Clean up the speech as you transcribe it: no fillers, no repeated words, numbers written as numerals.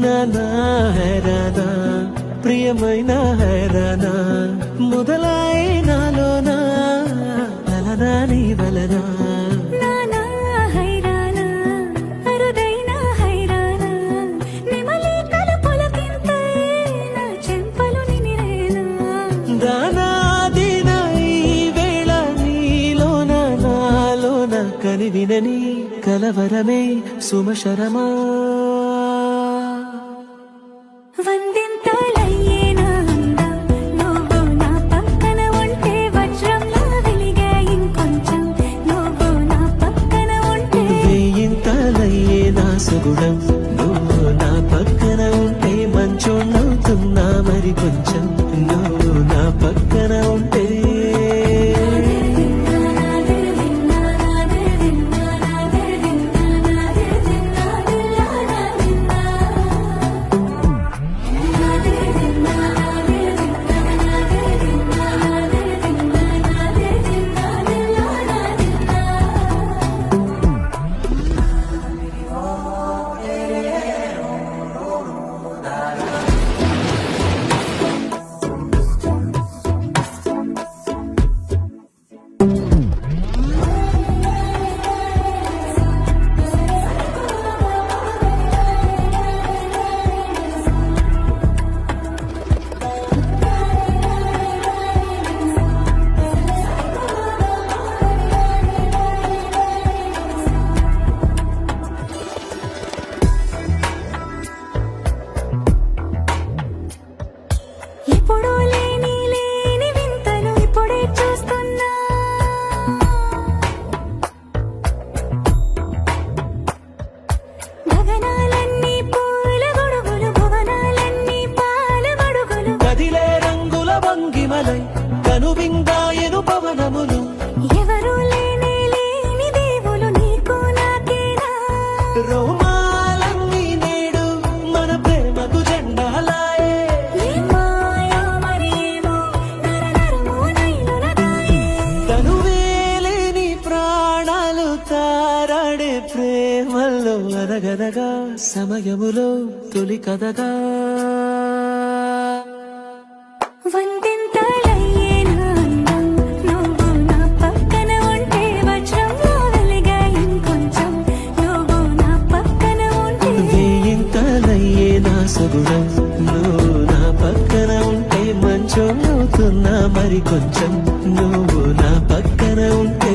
నానా హైరానా ప్రియమైన హైరానా మొదలై నాలోనా వలనా నీ వలనా నానా హైరానా అరుదైన హైరానా నిమలి కలుపులకింతై నా చెంపలు నిమిరేనా దానాదిన ఈ వేళ నీలోన నాలోన కనివినని కలవరమే సుమశరమా వందింతలయ్యేనా అందం నువ్వు నా పక్కన ఉంటే వజ్రంలా వెలిగే ఇంకొంచెం నువ్వు నా పక్కన ఉంటే వేయింతలయ్యే నా సుగుణం నువ్వు నా పక్కన ఉంటే మంచోళ్ళవుతున్నా మరి కొంచెం నువ్వు నా పక్కన ఉంటే ఎప్పుడూ లేని వింతలు ఇప్పుడే చూస్తున్నా గగనాలన్నీ పూల గొడుగులు భువనాలన్నీ పాల గొడుగులు కదిలే రంగుల భంగిమలై కనువిందాయను పవనములు ఎవరూ లేని దేవులు నీకు నాకేనా రోమాలన్నీ నేడు మన ప్రేమకు జెండాలాయే ఏ మాయో మరేమో నరనరమో నైలునదాయే తనువేలేని ప్రాణాలు తారాడే ప్రేమల్లో అరగదగా సమయములో తొలి కదగా వందింతలయ్యేనా అందం నువ్వు నా పక్కన ఉంటే వజ్రంలా వెలిగే ఇంకొంచెం నువ్వు నా పక్కన ఉంటే వేయింతలయ్యే నా సగుణం నువ్వు నా పక్కన ఉంటే మంచోళ్ళవుతున్నా మరి కొంచెం నువ్వు నా పక్కన ఉంటే